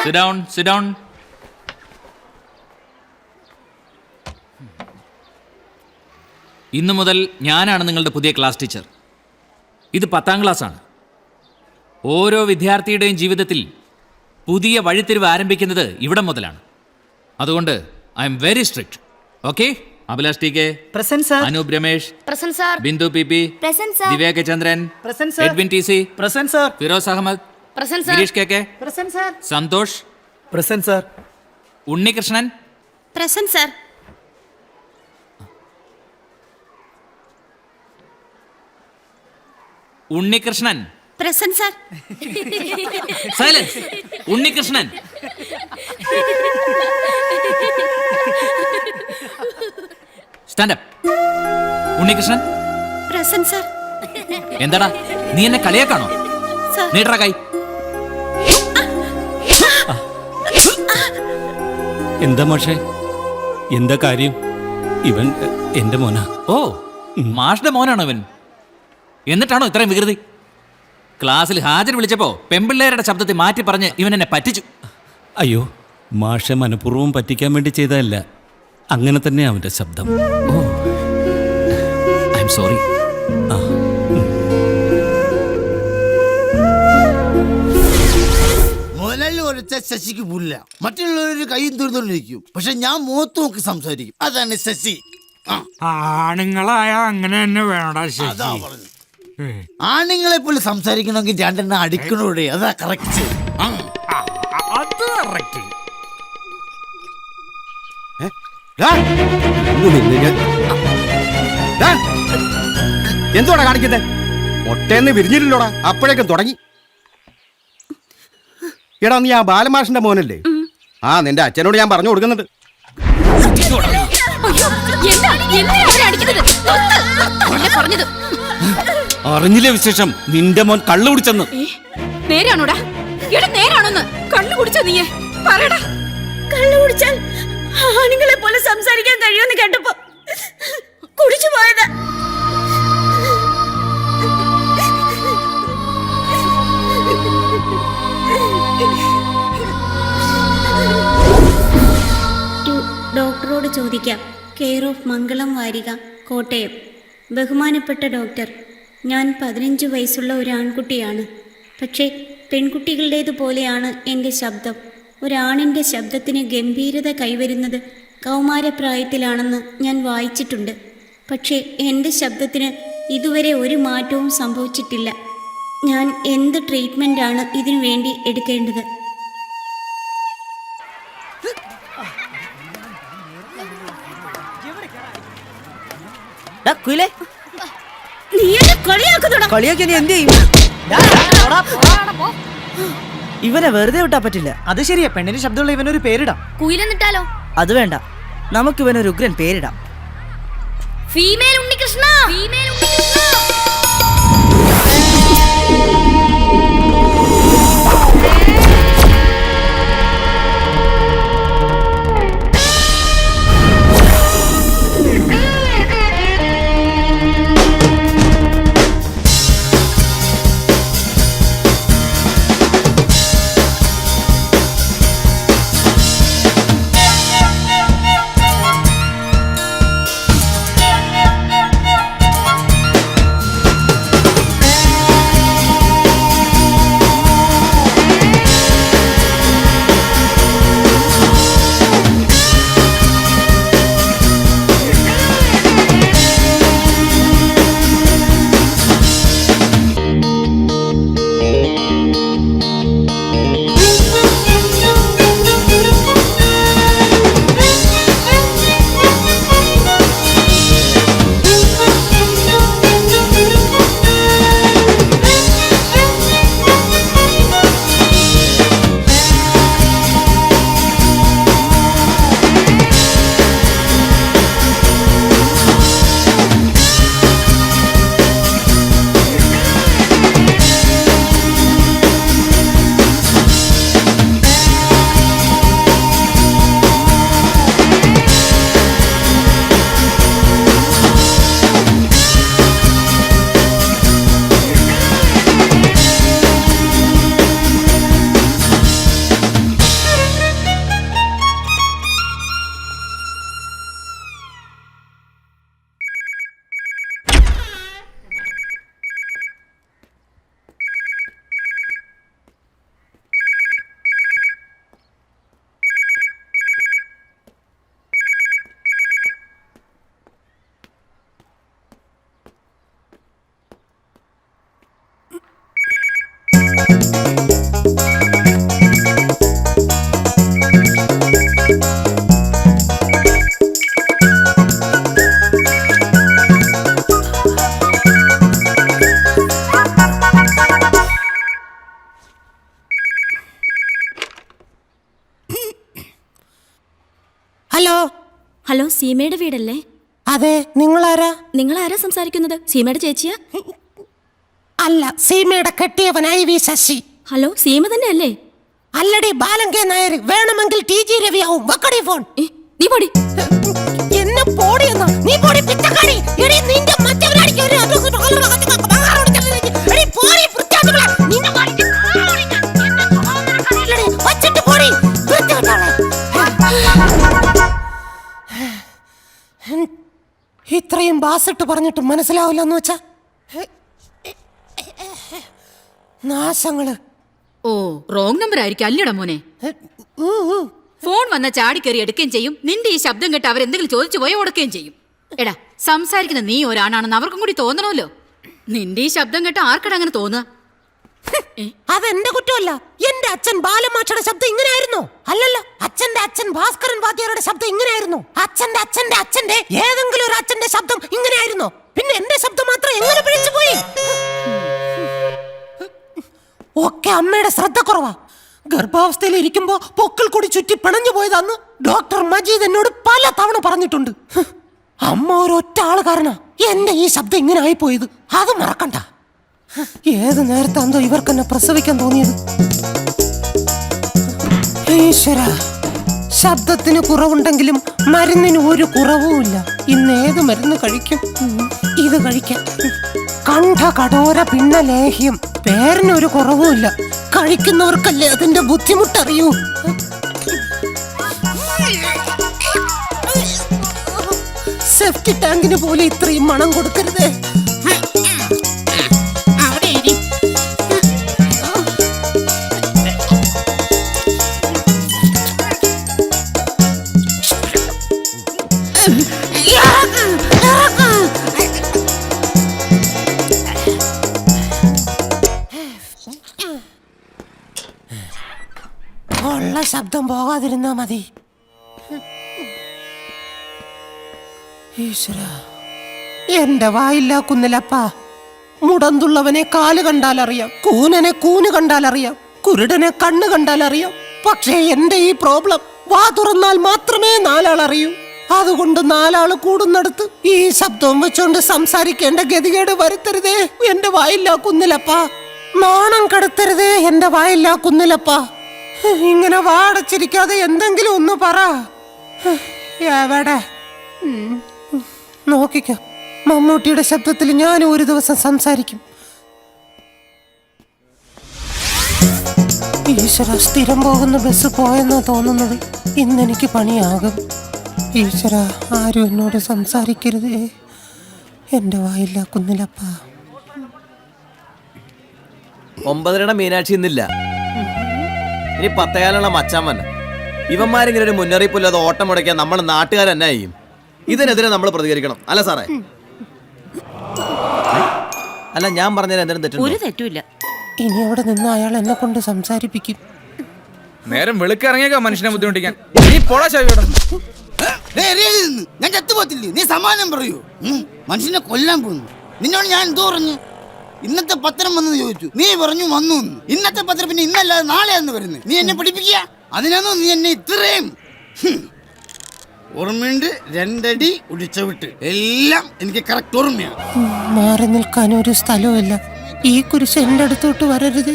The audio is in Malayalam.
Sit down, sit down. ഇന്നു മുതൽ ഞാനാണ് നിങ്ങളുടെ പുതിയ ക്ലാസ് ടീച്ചർ. ഇത് 10ാം ക്ലാസ്സാണ്. ഓരോ വിദ്യാർത്ഥിയുടെയും ജീവിതത്തിൽ പുതിയ വഴിത്തിരിവ് ആരംഭിക്കുന്നത് ഇവിടം മുതലാണ്. അതുകൊണ്ട് I am very strict. Okay? Abhilash T K present sir. Anoop Ramesh present sir. Bindu P P present sir. Diveka Chandran present sir. Edwin T C present sir. Firoz Ahmed present sir. Girish K K present sir. Santhosh present sir. Unnikrishnan present sir. Unnikrishnan present sir. Silence. Unnikrishnan stand up. Unnikrishnan present sir. എന്താടാ നീ എന്നെ കളിയാക്കാണോ? സർ. നീട്ടറ കൈ. എന്താ മോഷേ, എന്താ കാര്യം? ഇവൻ എന്റെ മോനാ. ഓ, മാഷ്ടെ മോനാണോ ഇവൻ? എന്നിട്ടാണോ ഇത്രയും വികൃതി? ക്ലാസ്സിൽ ഹാജർ വിളിച്ചപ്പോ പെമ്പിള്ളേരുടെ ശബ്ദത്തെ മാറ്റി പറഞ്ഞ് ഇവൻ എന്നെ പറ്റിച്ചു. അയ്യോ, മാഷ മനഃപൂർവ്വം പറ്റിക്കാൻ വേണ്ടി ചെയ്തതല്ല, അങ്ങനെ തന്നെ അവന്റെ ശബ്ദം. ഓ, ഐ എം സോറി. ആ, മുതലാളി ഒരച്ച ശശിക്ക് പുല്ല, മറ്റുള്ളവര് കൈയും തുറന്നുകൊണ്ടിരിക്കും, പക്ഷെ ഞാൻ മുഖത്ത് നോക്കി സംസാരിക്കും. അതാണ് ശശി. ആണുങ്ങളായ അങ്ങനെ തന്നെ വേണടാ അതാ ശശി. പറഞ്ഞു. ആണുങ്ങളെ പോലെ സംസാരിക്കണമെങ്കിൽ രണ്ടെണ്ണം അടിക്കണോടെ. അതാ കറക്റ്റ്. അത് കറക്റ്റ്. എന്തോടാ കാണിക്കുന്നത്? ഒട്ടേന്ന് വിരിഞ്ഞില്ലല്ലോടാ, അപ്പോഴേക്കും തുടങ്ങി. എടാ, നീ ആ ബാലമാഷിന്റെ മോനല്ലേ? ആ, നിന്റെ അച്ഛനോട് ഞാൻ പറഞ്ഞു കൊടുക്കുന്നുണ്ട്. അറിഞ്ഞില്ലേ വിശേഷം? നിന്റെ മോൻ കള്ളു കുടിച്ചെന്ന്. നേരാണോടാ? എടാ നേരാണോന്ന്? കള്ളു കുടിച്ചോ നീയെ? പറയടാ. കള്ളു കുടിച്ചാൽ ആണുങ്ങളെ പോലെ സംസാരിക്കാൻ കഴിയുമെന്ന് കേട്ടപ്പോ കുടിച്ചു പോയതാ. ഡോക്ടറോട് ചോദിക്കാം. കെയർ ഓഫ് മംഗളം വാരിക, കോട്ടയം. ബഹുമാനപ്പെട്ട ഡോക്ടർ, ഞാൻ 15 വയസ്സുള്ള ഒരു ആൺകുട്ടിയാണ്. പക്ഷേ പെൺകുട്ടികളുടേതുപോലെയാണ് എൻ്റെ ശബ്ദം. ഒരാണിൻ്റെ ശബ്ദത്തിന് ഗംഭീരത കൈവരുന്നത് കൗമാരപ്രായത്തിലാണെന്ന് ഞാൻ വായിച്ചിട്ടുണ്ട്. പക്ഷേ എൻ്റെ ശബ്ദത്തിന് ഇതുവരെ ഒരു മാറ്റവും സംഭവിച്ചിട്ടില്ല. ഞാൻ എന്ത് ട്രീറ്റ്മെൻറ്റാണ് ഇതിനു വേണ്ടി എടുക്കേണ്ടത്? ഇവനെ വെറുതെ വിട്ടാ പറ്റില്ല. അത് ശരിയാ, പെണ്ണിന് ശബ്ദമുള്ള ഇവനൊരു പേരിടാം. കുയിലെന്നിട്ടാലോ? അത് വേണ്ട, നമുക്ക് ഇവനൊരു ഉഗ്രൻ പേരിടാം. Female Unnikrishna. Female Unnikrishna. Hello സീമയുടെ വീടല്ലേ? അതെ, നിങ്ങളാരാ? നിങ്ങൾ ആരാ സംസാരിക്കുന്നത്? സീമയുടെ ചേച്ചിയാ? അല്ല, സീമയുടെ കെട്ടിയവനായി വി ശശി. ഹലോ സീമ തന്നെ അല്ലേ? അല്ലടി, ബാലങ്കേ നായർ. വേണമെങ്കിൽ TG രവിയാവും. വക്കടി ഫോൺ. നീ പോടി. എന്നെ പോടിയെന്നാ? നീ പോടി പിച്ചക്കാരി. എടി നിന്റെ മറ്റവരടിക്ക് ഒരു എടി പോടി വൃത്തിയാദികളെ. നിന്നെ മാറിക്ക് എന്നെ വച്ചിട്ട് പോടി. വൃത്തികെട്ടവളെ. ഇത്രയും ബാസിട്ട് പറഞ്ഞിട്ട് മനസ്സിലാവില്ലെന്ന് വെച്ചാ നാശങ്ങള്. ഓ, റോങ് നമ്പർ ആയിരിക്കും അല്ലടാ മോനെ. ഫോൺ വന്ന ചാടിക്കറി എടുക്കുകയും ചെയ്യും. നിന്റെ ഈ ശബ്ദം കേട്ട് അവരെന്തെങ്കിലും ചോദിച്ചു പോയി ഓടുകയും ചെയ്യും. എടാ, സംസാരിക്കുന്ന നീ ഒരാണാണെന്ന് അവർക്കും കൂടി തോന്നണമല്ലോ. നിന്റെ ഈ ശബ്ദം കേട്ട് ആർക്കടാ അങ്ങനെ തോന്നുക? അതെന്റെ കുറ്റമല്ല. എന്റെ അച്ഛൻ ബാലമാക്ഷയുടെ ശബ്ദം ഇങ്ങനെയായിരുന്നു. അല്ലല്ല, അച്ഛന്റെ അച്ഛൻ ഭാസ്കരൻ വാദ്യാരുടെ ശബ്ദം ഇങ്ങനെയായിരുന്നു. അച്ഛന്റെ അച്ഛന്റെ അച്ഛന്റെ ഏതെങ്കിലും ഒരു അച്ഛന്റെ ശബ്ദം ഇങ്ങനെയായിരുന്നു. പിന്നെ എന്റെ ശബ്ദം മാത്രം എങ്ങനെ പിടിച്ചു പോയി? ഒക്കെ അമ്മയുടെ ശ്രദ്ധ കുറവാ. ഗർഭാവസ്ഥയിൽ ഇരിക്കുമ്പോ പൊക്കിൾ കൂടി ചുറ്റി പിണഞ്ഞു പോയതാന്ന് ഡോക്ടർ മജീദ് എന്നോട് പല തവണ പറഞ്ഞിട്ടുണ്ട്. അമ്മ ഒരൊറ്റ ആള് കാരണ എന്റെ ഈ ശബ്ദം ഇങ്ങനെ ആയിപ്പോയത്. അത് മറക്കണ്ട. ഏത് നേരത്താന്തോ ഇവർക്കെന്നെ പ്രസവിക്കാൻ തോന്നിയത്. ഈശ്വര, ശബ്ദത്തിന് കുറവുണ്ടെങ്കിലും മരുന്നിന് ഒരു കുറവുമില്ല. ഇന്ന് ഏത് മരുന്ന് കഴിക്കും? ഇത് കഴിക്കാം. കണ്ഠ കടോര പിന്ന ലേഹ്യം. പേരിനൊരു കുറവുമില്ല. കഴിക്കുന്നവർക്കല്ലേ അതിന്റെ ബുദ്ധിമുട്ടറിയൂ. സേഫ്റ്റി ടാങ്കിന് പോലെ ഇത്രയും മണം കൊടുക്കരുതേ. ഉള്ള ശബ്ദം പോകാതിരുന്നാ മതി. ഈശ്വര, എന്റെ വായില്ല കുന്നിലപ്പ. മുടന്തുള്ളവനെ കാല് കണ്ടാലറിയാം, കൂനനെ കൂന് കണ്ടാലറിയാം, കുരുടനെ കണ്ണ് കണ്ടാലറിയാം. പക്ഷേ എന്റെ ഈ പ്രോബ്ലം വാ തുറന്നാൽ മാത്രമേ നാലാൾ അറിയൂ. അതുകൊണ്ട് നാലാള് കൂടുന്നിടത്ത് ഈ ശബ്ദം വെച്ചോണ്ട് സംസാരിക്കേണ്ട ഗതികേട് വരുത്തരുതേ എന്റെ വായില്ല കുന്നിലപ്പ. നാണം കടത്തരുതേ എന്റെ വായില്ല കുന്നിലപ്പ. ഇങ്ങനെ വാടച്ചിരിക്കാതെ എന്തെങ്കിലും ഒന്ന് പറ. എവിടെ? നോക്കിക്കോ, മമ്മൂട്ടിയുടെ ശബ്ദത്തിൽ ഞാൻ ഒരു ദിവസം സംസാരിക്കും. ഈശ്വര, സ്ഥിരം പോകുന്ന ബസ് പോയെന്നാ തോന്നുന്നത്. ഇന്നെനിക്ക് പണിയാകും. ഈശ്വര, ആരും എന്നോട് സംസാരിക്കരുതേ എന്റെ വായില്ല കുന്നിലപ്പ. 9:30 മീനാക്ഷി ഇന്നില്ല. ഇനി 10:15 മച്ചാൻ വന്നെ. ഇവന്മാരിങ്ങനെ ഒരു മുന്നറിയിപ്പില്ലാതെ ഓട്ടം മുടക്കിയാൽ നമ്മൾ നാട്ടുകാരെന്നാ ചെയ്യും? ഇതിനെതിരെ നമ്മൾ പ്രതികരിക്കണം, അല്ല സാറേ? അല്ല, ഞാൻ പറഞ്ഞതിന് എന്തെങ്കിലും തെറ്റുണ്ടോ? ഒരു തെറ്റുമില്ല. ഇനി അവിടെ നിന്ന് അയാൾ എന്നെ കൊണ്ട് സംസാരിപ്പിക്കും. നേരം വെളുക്കിറങ്ങിയേക്കാ മനുഷ്യനെ ബുദ്ധിമുട്ടിക്കാൻ. ഞാൻ ചത്തുപോത്തില്ലേ? നീ സമാനം പറയൂ. മനുഷ്യനെ കൊല്ലാൻ പോകുന്നു. നിന്നോട് ഞാൻ എന്തോ പറഞ്ഞു? ഇന്നത്തെ പത്രം വന്നെന്ന് ചോദിച്ചു, നീ പറഞ്ഞു വന്നു. ഇന്നത്തെ പത്രം പിന്നെ ഇന്നല്ലാതെ നാളെയാന്ന് വരുന്നത്. നീ എന്നെ പഠിപ്പിക്കുക. അതിനാണോ നീ എന്നെ ഇത്രയും? ഓർമ്മയുണ്ട്, 2 അടി ഒടിച്ച വിട്ട് എല്ലാം എനിക്ക് കറക്റ്റ് ഓർമ്മയാണ്. മാറി നിൽക്കാൻ ഒരു സ്ഥലവുമില്ല. ഈ കുരിശ് എന്റെ അടുത്തോട്ട് വരരുതേ.